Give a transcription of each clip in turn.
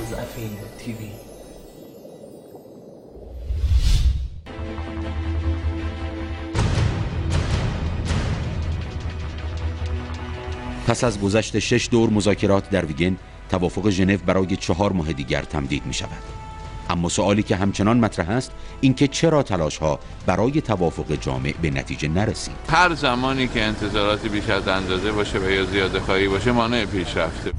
موظفین تیوی. پس از گذشت 6 دور مذاکرات در وین، توافق ژنو برای 4 ماه دیگر تمدید می شود. اما سوالی که همچنان مطرح است اینکه چرا تلاش‌ها برای توافق جامع به نتیجه نرسید. هر زمانی که انتظاراتی بیش از اندازه باشه و یا زیاده‌خواهی باشه مانع پیشرفته.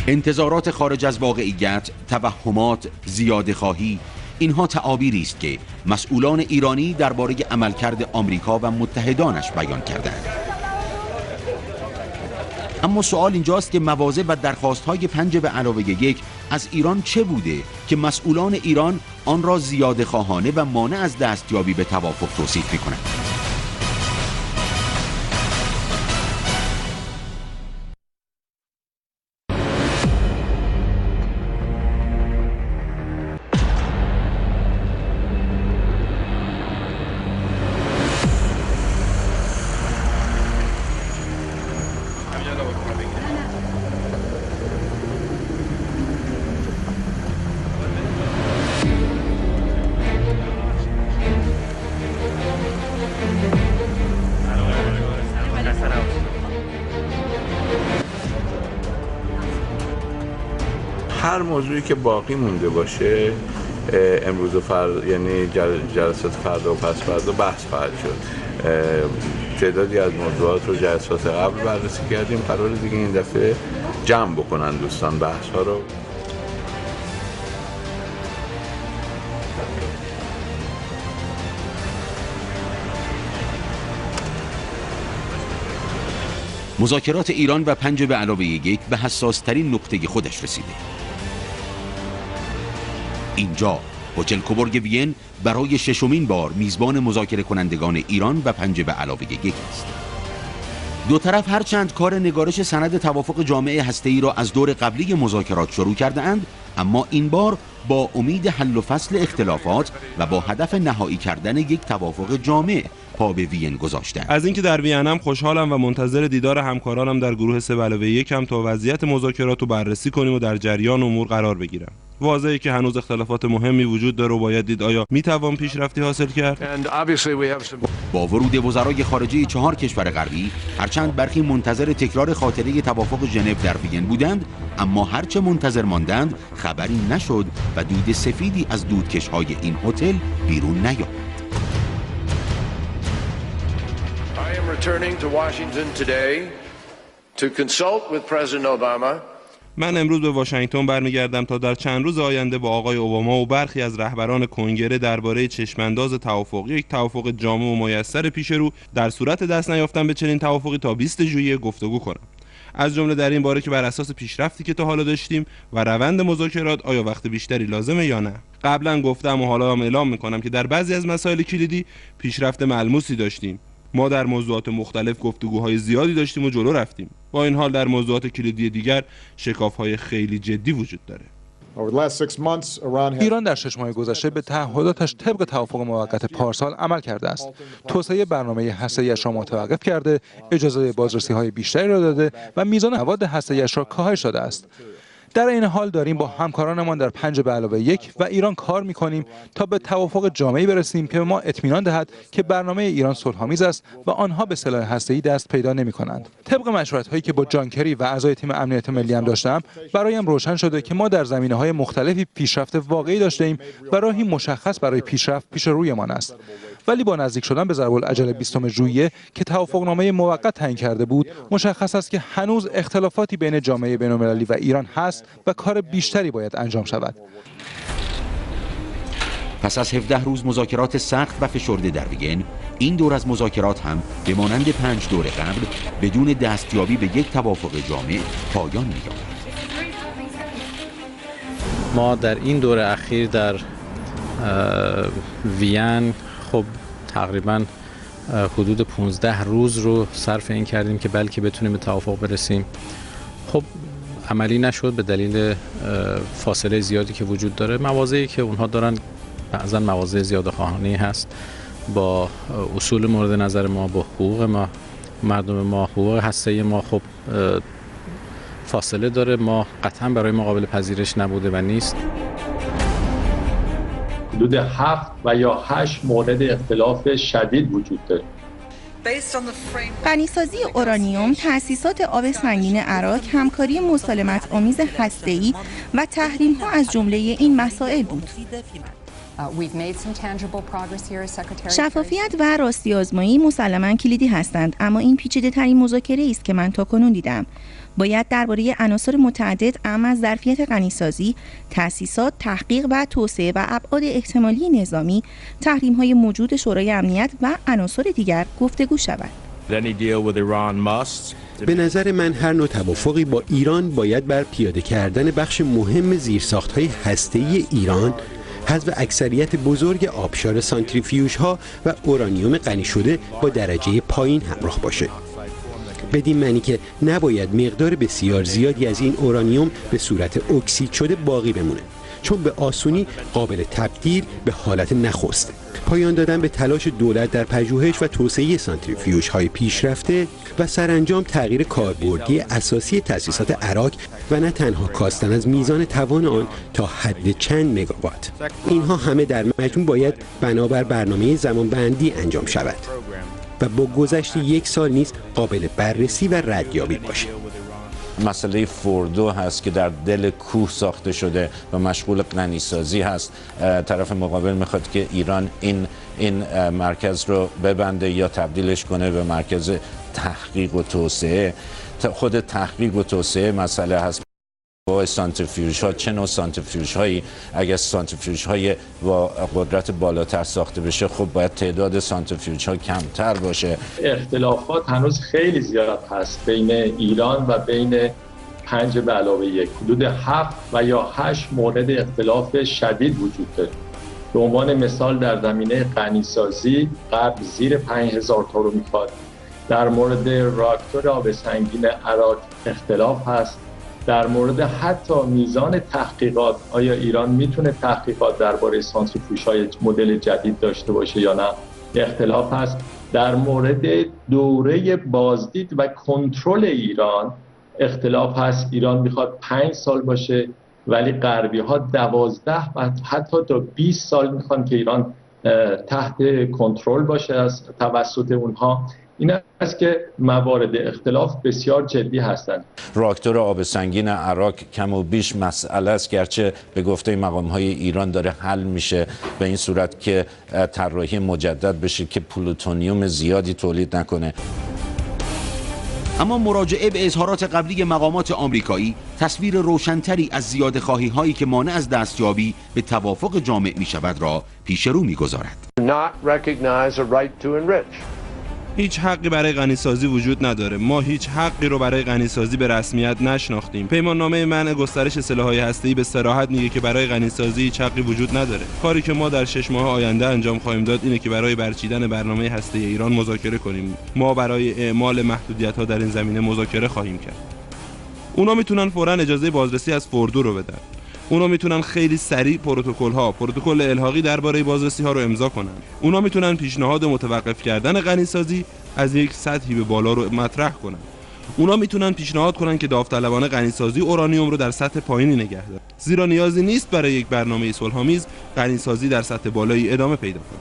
انتظارات خارج از واقعیت، توهمات، زیاده‌خواهی، اینها تعابیری است که مسئولان ایرانی درباره عملکرد آمریکا و متحدانش بیان کردند. اما سوال اینجاست که مواضع و درخواست‌های 5+1 از ایران چه بوده که مسئولان ایران آن را زیاده‌خواهانه و مانع از دستیابی به توافق توصیف می‌کنند. هر موضوعی که باقی مونده باشه امروز و یعنی جلسات فردا و پس فردا بحث خواهد شد. تعدادی از موضوعات رو جلسات قبل بررسی کردیم، قرار دیگه این دفعه جمع بکنن دوستان بحث ها رو. مذاکرات ایران و 5+1 به حساس‌ترین نقطه خودش رسیده. اینجا هتل کوبورگ وین برای 6مین بار میزبان مذاکره کنندگان ایران و 5+1 است. دو طرف هرچند کار نگارش سند توافق جامع هسته‌ای را از دور قبلی مذاکرات شروع کرده اند، اما این بار با امید حل و فصل اختلافات و با هدف نهایی کردن یک توافق جامع پا به وین گذاشتند. از اینکه در وینم خوشحالم و منتظر دیدار همکارانم در گروه 3+1 تا وضعیت مذاکرات رو بررسی کنیم و در جریان امور قرار بگیرم. واضحه که هنوز اختلافات مهمی وجود داره و باید دید آیا میتوان پیشرفتی حاصل کرد. با ورود وزرای خارجه 4 کشور غربی، هرچند برخی منتظر تکرار خاطره توافق ژنو در وین بودند، اما هرچه منتظر ماندند خبری نشد و دود سفیدی از دودکش‌های این هتل بیرون نیامد. I am returning to Washington today to consult with President Obama. من امروز به واشنگتن برمیگردم تا در چند روز آینده با آقای اوباما و برخی از رهبران کنگره درباره چشمانداز توافقی یک توافق جامع و میسر پیش رو در صورت دست نیافتن به چنین توافقی تا 20 ژوئیه گفتگو کنم. از جمله در این باره که بر اساس پیشرفتی که تا حالا داشتیم و روند مذاکرات آیا وقت بیشتری لازمه یا نه. قبلا گفتم و حالا هم اعلام میکنم که در بعضی از مسائل کلیدی پیشرفت ملموسی داشتیم. ما در موضوعات مختلف گفتگوهای زیادی داشتیم و جلو رفتیم. با این حال در موضوعات کلیدی دیگر شکاف‌های خیلی جدی وجود داره. ایران در 6 ماه گذشته به تعهداتش طبق توافق موقت پارسال عمل کرده است. توسعه برنامه هسته‌ای‌اش را متوقف کرده، اجازه بازرسی‌های بیشتری را داده و میزان مواد هسته‌ای‌اش را کاهش داده است. در این حال داریم با همکارانمان در 5+1 و ایران کار می‌کنیم تا به توافق جامعی برسیم که به ما اطمینان دهد که برنامه ایران صلح‌آمیز است و آنها به سلاح هسته‌ای دست پیدا نمی‌کنند. طبق مشورت‌هایی که با جان کری و اعضای تیم امنیت ملی هم داشتم، برایم روشن شده که ما در زمینه‌های مختلفی پیشرفت واقعی داشته‌ایم و راهی مشخص برای پیشرفت پیش رویمان است. ولی با نزدیک شدن به ضرب‌العجل 20 ژوئیه که توافقنامه موقت تعیین کرده بود، مشخص است که هنوز اختلافاتی بین جامعه بین‌المللی و ایران هست و کار بیشتری باید انجام شود. پس از 17 روز مذاکرات سخت و فشرده در وین، این دور از مذاکرات هم به مانند 5 دور قبل بدون دستیابی به یک توافق جامع پایان می‌یابد. ما در این دور اخیر در وین خب تقریباً حدود 15 روز رو صرف این کردیم که بلکه بتونیم به توافق برسیم. خب عملی نشد به دلیل فاصله زیادی که وجود داره. مواضعی که اونها دارن بعضا مواضع زیاده‌خواهانه هست با اصول مورد نظر ما، با حقوق ما، مردم ما، حقوق هسته‌ای ما. خب فاصله داره. ما قطعا برای ما قابل پذیرش نبوده و نیست. حدود 7 و یا 8 مورد اختلاف شدید وجود داره. غنیسازی اورانیوم، تأسیسات آب سنگین عراق، همکاری مسالمت آمیز هسته‌ای و تحریم‌ها از جمله این مسائل بود. شفافیت و راستی آزمایی مسلماً کلیدی هستند، اما این پیچیده‌ترین مذاکره است که من تاکنون دیدم. باید درباره عناصر متعدد اعم از ظرفیت غنیسازی، تأسیسات، تحقیق و توسعه و ابعاد احتمالی نظامی، تحریم‌های موجود شورای امنیت و عناصر دیگر گفتگو شود. به نظر من هر نوع توافقی با ایران باید بر پیاده کردن بخش مهم زیرساخت‌های هسته‌ای ایران، حذف اکثریت بزرگ آبشار سانتریفیوژها و اورانیوم غنی شده با درجه پایین همراه باشه. بدین معنی که نباید مقدار بسیار زیادی از این اورانیوم به صورت اکسید شده باقی بمونه، چون به آسونی قابل تبدیل به حالت نخست. پایان دادن به تلاش دولت در پژوهش و توسعه سانتریفیوژهای پیشرفته و سرانجام تغییر کاربردی اساسی تأسیسات عراق و نه تنها کاستن از میزان توان آن تا حد چند مگاوات. اینها همه در مجموع باید بنابر برنامه زمانبندی انجام شود و با گذشت 1 سال نیز قابل بررسی و ردیابی باشه. مسئله فوردو هست که در دل کوه ساخته شده و مشغول غنیسازی هست. طرف مقابل میخواد که ایران این مرکز رو ببنده یا تبدیلش کنه به مرکز تحقیق و توسعه. خود تحقیق و توسعه مسئله هست. با سانتریفیوژ ها، چه نوع سانتریفیوژ هایی؟ اگر سانتریفیوژ های با قدرت بالاتر ساخته بشه، خب باید تعداد سانتریفیوژ ها کمتر باشه. اختلافات هنوز خیلی زیاد هست بین ایران و بین 5 به علاوه 1. حدود 7 و یا 8 مورد اختلاف شدید وجود داره. به عنوان مثال در زمینه غنیسازی غرب زیر 5000 تا رو میخواد. در مورد راکتور آب سنگین عراق اختلاف هست. در مورد حتی میزان تحقیقات، آیا ایران میتونه تحقیقات درباره سانتریفیوژهای مدل جدید داشته باشه یا نه، اختلاف هست. در مورد دوره بازدید و کنترل ایران اختلاف هست. ایران میخواد 5 سال باشه ولی غربی ها 12 و حتی تا 20 سال میخوان که ایران تحت کنترل باشه از توسط اونها. این است که موارد اختلاف بسیار جدی هستند. راکتور آب سنگین عراق کم و بیش مسئله است، گرچه به گفته مقام‌های ایران داره حل میشه به این صورت که طراحی مجدد بشه که پلوتونیوم زیادی تولید نکنه. اما مراجعه به اظهارات قبلی مقامات آمریکایی تصویر روشنتری از زیاده‌خواهی هایی که مانع از دستیابی به توافق جامع می شود را پیش رو می گذارد. هیچ حقی برای غنیسازی وجود نداره. ما هیچ حقی رو برای غنیسازی به رسمیت نشناختیم. پیماننامه منع گسترش سلاح‌های هسته‌ای به صراحت میگه که برای غنیسازی هیچ حقی وجود نداره. کاری که ما در 6 ماه آینده انجام خواهیم داد اینه که برای برچیدن برنامه هسته‌ای ایران مذاکره کنیم. ما برای اعمال محدودیت‌ها در این زمینه مذاکره خواهیم کرد. اونا میتونن فوراً اجازه بازرسی از فوردو رو بدن. اونا میتونن خیلی سریع پروتکل الحاقی درباره بازرسی ها رو امضا کنن. اونا میتونن پیشنهاد متوقف کردن غنیسازی از یک سطحی به بالا رو مطرح کنن. اونا میتونن پیشنهاد کنن که داوطلبانه غنیسازی اورانیوم رو در سطح پایینی نگه دارن. زیرا نیازی نیست برای یک برنامه صلح‌آمیز غنیسازی در سطح بالایی ادامه پیدا کنه.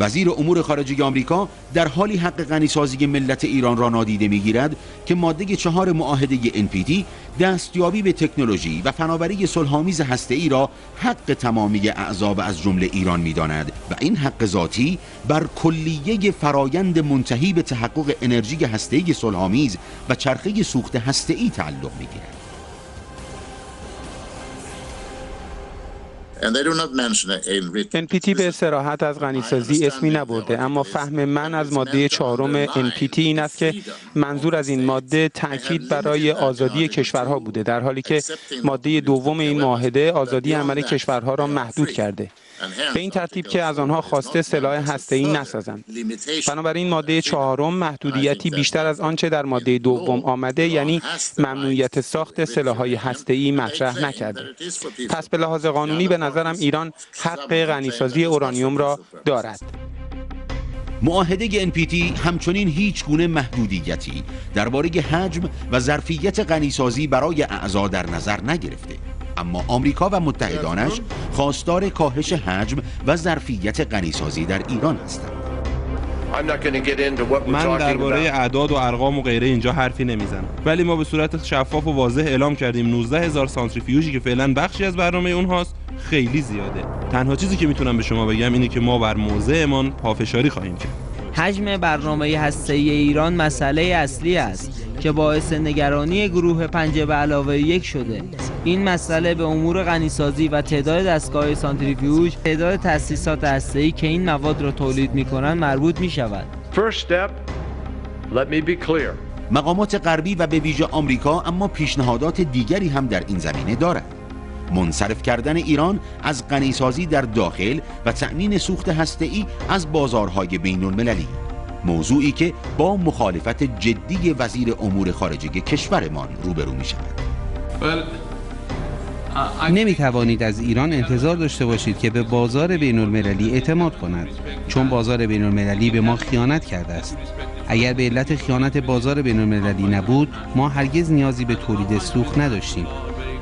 وزیر امور خارجه آمریکا در حالی حق غنیسازی ملت ایران را نادیده میگیرد که ماده 4 معاهده NPT دستیابی به تکنولوژی و فناوری صلح‌آمیز هسته‌ای را حق تمامی اعضا و از جمله ایران می‌داند و این حق ذاتی بر کلیه فرایند منتهی به تحقق انرژی هسته‌ای صلح‌آمیز و چرخه سوخت هسته‌ای تعلق می‌گیرد. NPT به صراحت از غنیسازی اسمی نبرده، اما فهم من از ماده 4 NPT این است که منظور از این ماده تأکید برای آزادی کشورها بوده، در حالی که ماده 2 این معاهده آزادی عمل کشورها را محدود کرده، به این ترتیب که از آنها خواسته سلاح هسته‌ای نسازند. بنابراین ماده 4 محدودیتی بیشتر از آنچه در ماده 2 آمده، یعنی ممنوعیت ساخت سلاح‌های هسته‌ای مطرح نکرده. پس به لحاظ قانونی به نظرم ایران حق غنیسازی اورانیوم را دارد. معاهده NPT همچنین هیچ گونه محدودیتی درباره حجم و ظرفیت غنیسازی برای اعضا در نظر نگرفته، اما آمریکا و متحدانش خواستار کاهش حجم و ظرفیت غنیسازی در ایران هستند. من درباره اعداد و ارقام و غیره اینجا حرفی نمیزنم، ولی ما به صورت شفاف و واضح اعلام کردیم 19000 سانتریفیوژی که فعلا بخشی از برنامه اونهاست خیلی زیاده. تنها چیزی که میتونم به شما بگم اینه که ما بر موضعمان پافشاری خواهیم کرد. حجم برنامه هسته‌ای ایران مسئله اصلی است که باعث نگرانی گروه 5+1 شده. این مسئله به امور غنیسازی و تعداد دستگاه سانتریفیوژ، تعداد تأسیسات هسته‌ای که این مواد را تولید می‌کنند مربوط می‌شود. مقامات غربی و به ویژه آمریکا اما پیشنهادات دیگری هم در این زمینه دارد. منصرف کردن ایران از غنیسازی در داخل و تأمین سوخت هسته‌ای از بازارهای بین‌المللی، موضوعی که با مخالفت جدی وزیر امور خارجه کشورمان روبرو می شود. نمی توانید از ایران انتظار داشته باشید که به بازار بین‌المللی اعتماد کند، چون بازار بین‌المللی به ما خیانت کرده است. اگر به علت خیانت بازار بین‌المللی نبود، ما هرگز نیازی به تولید سوخت نداشتیم.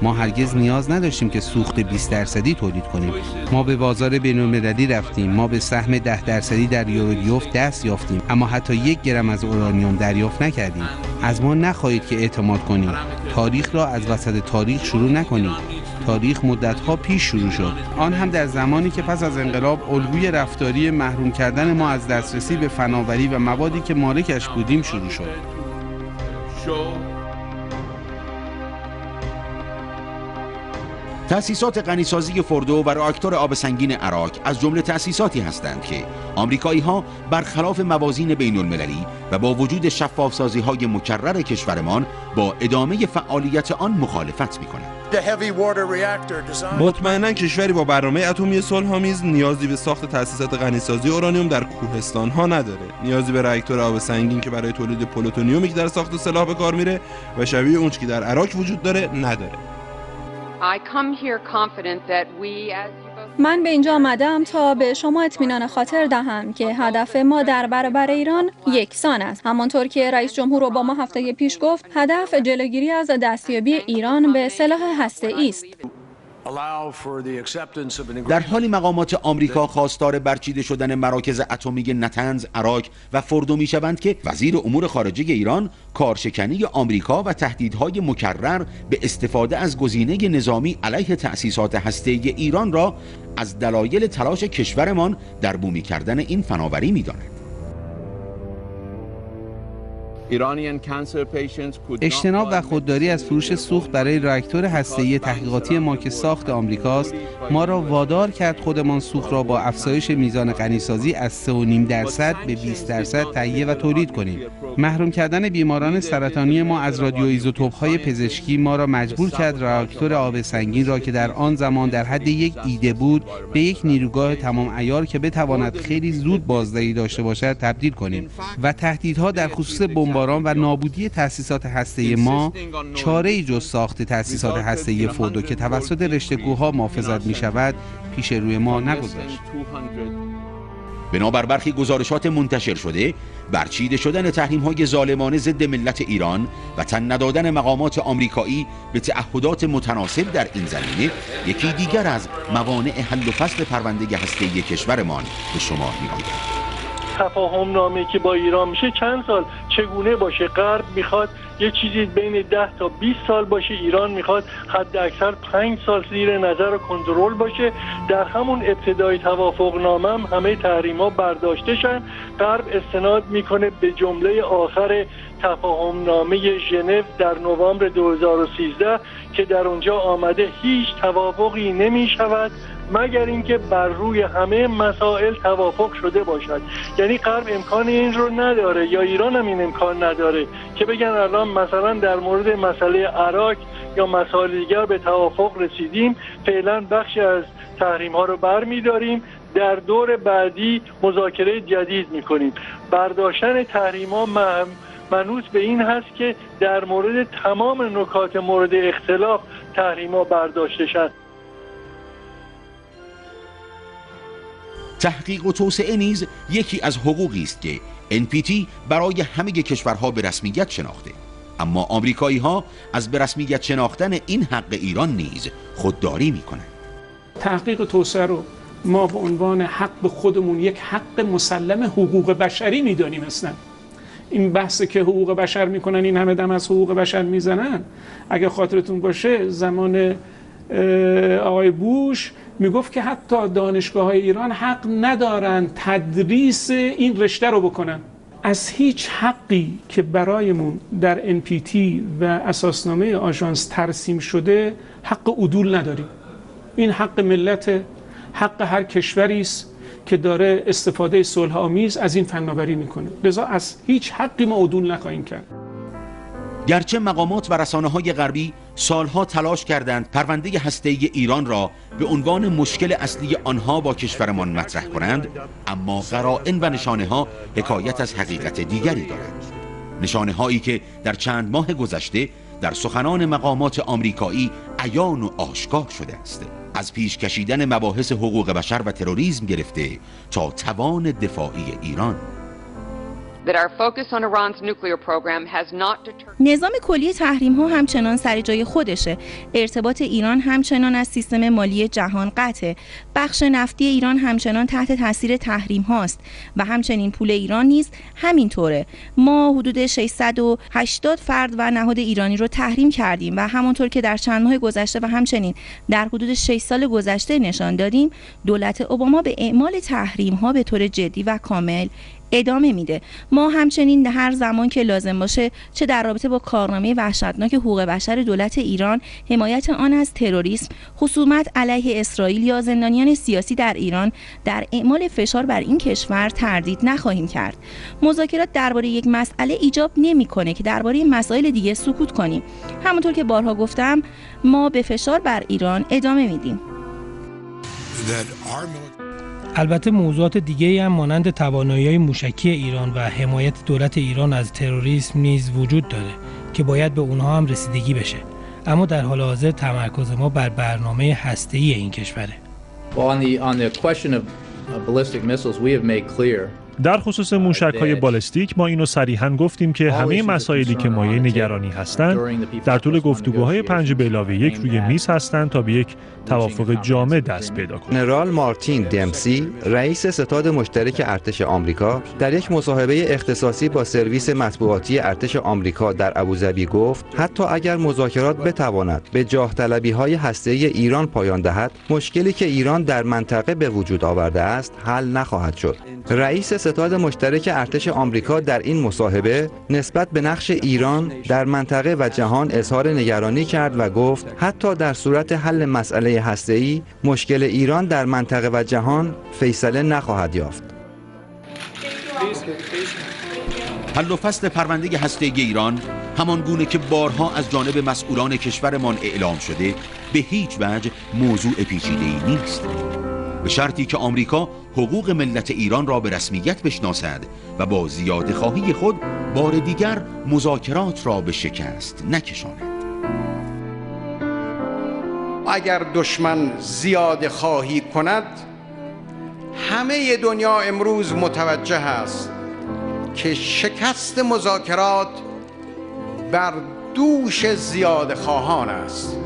ما هرگز نیاز نداشتیم که سوخت 20% تولید کنیم. ما به بازار بین‌المللی رفتیم، ما به سهم 10% در یورودیوف دست یافتیم، اما حتی 1 گرم از اورانیوم دریافت نکردیم. از ما نخواهید که اعتماد کنید. تاریخ را از وسط تاریخ شروع نکنید. تاریخ مدت‌ها پیش شروع شد، آن هم در زمانی که پس از انقلاب الگوی رفتاری محروم کردن ما از دسترسی به فناوری و موادی که مالکش بودیم شروع شد. تأسیسات غنیسازی فردو و راکتور آب سنگین عراق از جمله تأسیساتی هستند که آمریکایی‌ها برخلاف موازین بین‌المللی و با وجود شفاف‌سازی‌های مکرر کشورمان با ادامه فعالیت آن مخالفت می‌کنند. مطمئناً کشوری با برنامه اتمی صلح‌آمیز نیازی به ساخت تأسیسات غنیسازی اورانیوم در کوهستان‌ها نداره. نیازی به راکتور آب سنگین که برای تولید پلوتونیومی که در ساخت سلاح به کار میره و شبیه اون که در عراق وجود داره نداره. من به اینجا آمدم تا به شما اطمینان خاطر دهم که هدف ما در برابر ایران یکسان است. همانطور که رئیس جمهور اوباما هفته پیش گفت، هدف جلوگیری از دستیابی ایران به سلاح هسته‌ای است. در حالی مقامات آمریکا خواستار برچیده شدن مراکز اتمی نتنز، عراق و فردو میشوند که وزیر امور خارجه ایران کارشکنی آمریکا و تهدیدهای مکرر به استفاده از گزینه نظامی علیه تأسیسات هسته‌ای ایران را از دلایل تلاش کشورمان در بومی کردن این فناوری می‌دانند. اجتناب و خودداری از فروش سوخت برای راکتور هسته‌ای تحقیقاتی ما که ساخت آمریکاست، ما را وادار کرد خودمان سوخت را با افزایش میزان غنیسازی از 3.5% به 20% تهیه و تولید کنیم. محروم کردن بیماران سرطانی ما از رادیوایزوتوپ‌های پزشکی ما را مجبور کرد راکتور آب سنگین را که در آن زمان در حد یک ایده بود به یک نیروگاه تمام عیار که بتواند خیلی زود بازدهی داشته باشد تبدیل کنیم و تهدیدها در خصوص بمباران و نابودی تأسیسات هسته‌ای ما چاره‌ای جز ساخت تأسیسات هسته‌ای فردو که توسط رشته‌کوها محافظت می‌شود پیش روی ما نگذاشت. بنابر برخی گزارشات منتشر شده، برچیده شدن تحریم‌های ظالمانه ضد ملت ایران و تن ندادن مقامات آمریکایی به تعهدات متناسب در این زمینه یکی دیگر از موانع حل و فصل پرونده هسته‌ای کشورمان به شمار می‌آید. تفاهم نامه که با ایران میشه چند سال چگونه باشه؟ غرب میخواد یه چیزی بین 10 تا 20 سال باشه، ایران میخواد حد اکثر 5 سال زیر نظر و کنترل باشه. در همون ابتدای توافق نامه هم همه تحریم‌ها برداشته شن. غرب استناد میکنه به جمله آخر تفاهم نامه ژنو در نوامبر 2013 که در اونجا آمده هیچ توافقی نمیشود مگر اینکه بر روی همه مسائل توافق شده باشد. یعنی غرب امکان این رو نداره یا ایران هم این امکان نداره که بگن الان مثلا در مورد مسئله عراق یا مسائل دیگر به توافق رسیدیم، فعلا بخشی از تحریم ها رو برمی‌داریم، در دور بعدی مذاکره جدید می‌کنیم. برداشتن تحریم ها منوط به این هست که در مورد تمام نکات مورد اختلاف تحریم ها برداشته شد. تحقیق و توسعه نیز یکی از حقوقی است که NPT برای همه کشورها به رسمیت شناخته، اما آمریکایی‌ها از به رسمیت شناختن این حق ایران نیز خودداری می‌کنند. تحقیق توسعه رو ما به عنوان حق خودمون یک حق مسلم حقوق بشری می‌دانیم. اصلا این بحثی که حقوق بشر می‌کنن، این همه دم از حقوق بشر میزنن، اگه خاطرتون باشه زمان آقای بوش میگفت که حتی دانشگاه‌های ایران حق ندارن تدریس این رشته رو بکنن. از هیچ حقی که برایمون در NPT و اساسنامه آژانس ترسیم شده حق عدول نداریم. این حق ملت، حق هر کشوری است که داره استفاده صلح‌آمیز از این فناوری میکنه. لذا از هیچ حقی ما عدول نخواهیم کرد. گرچه مقامات و رسانه‌های غربی سالها تلاش کردند پرونده هسته‌ای ایران را به عنوان مشکل اصلی آنها با کشورمان مطرح کنند، اما قرائن و نشانه‌ها حکایت از حقیقت دیگری دارند. نشانه‌هایی که در چند ماه گذشته در سخنان مقامات آمریکایی عیان و آشکار شده است. از پیش کشیدن مباحث حقوق بشر و تروریسم گرفته تا توان دفاعی ایران. نظام کلی تحریم ها همچنان سر جای خودشه. ارتباط ایران همچنان از سیستم مالی جهان قطعه. بخش نفتی ایران همچنان تحت تاثیر تحریم هاست و همچنین پول ایران نیز همینطوره. ما حدود 680 فرد و نهاد ایرانی رو تحریم کردیم و همونطور که در چند ماه گذشته و همچنین در حدود 6 سال گذشته نشان دادیم، دولت اوباما به اعمال تحریم ها به طور جدی و کامل ادامه میده. ما همچنین هر زمان که لازم باشه، چه در رابطه با کارنامه وحشتناک حقوق بشر دولت ایران، حمایت آن از تروریسم، خصومت علیه اسرائیل یا زندانیان سیاسی در ایران، در اعمال فشار بر این کشور تردید نخواهیم کرد. مذاکرات درباره یک مسئله ایجاب نمیکنه که درباره مسائل دیگه سکوت کنیم. همونطور که بارها گفتم، ما به فشار بر ایران ادامه میدیم. البته موضوعات دیگه‌ای هم مانند توانایی‌های موشکی ایران و حمایت دولت ایران از تروریسم نیز وجود داره که باید به اونها هم رسیدگی بشه. اما در حال حاضر تمرکز ما بر برنامه هسته‌ای این کشوره. در خصوص موشک‌های بالستیک ما اینو صریحاً گفتیم که همه مسائلی که مایه نگرانی هستند در طول گفتگوهای 5+1 روی میز هستند تا به یک توافق جامع دست پیدا کنند. ژنرال مارتین دمسی، رئیس ستاد مشترک ارتش آمریکا، در یک مصاحبه اختصاصی با سرویس مطبوعاتی ارتش آمریکا در ابوظبی گفت: حتی اگر مذاکرات بتواند به جاه طلبی‌های هسته‌ای ایران پایان دهد، مشکلی که ایران در منطقه به وجود آورده است حل نخواهد شد. رئیس ستاد مشترک ارتش آمریکا در این مصاحبه نسبت به نقش ایران در منطقه و جهان اظهار نگرانی کرد و گفت حتی در صورت حل مسئله هسته‌ای مشکل ایران در منطقه و جهان فیصله نخواهد یافت. حل و فصل پرونده هسته‌ای ایران همان گونه که بارها از جانب مسئولان کشورمان اعلام شده به هیچ وجه موضوع پیچیده‌ای نیست، به شرطی که آمریکا حقوق ملت ایران را به رسمیت بشناسد و با زیاده خواهی خود بار دیگر مذاکرات را به شکست نکشاند. اگر دشمن زیاده خواهی کند، همه دنیا امروز متوجه است که شکست مذاکرات بر دوش زیاده خواهان است.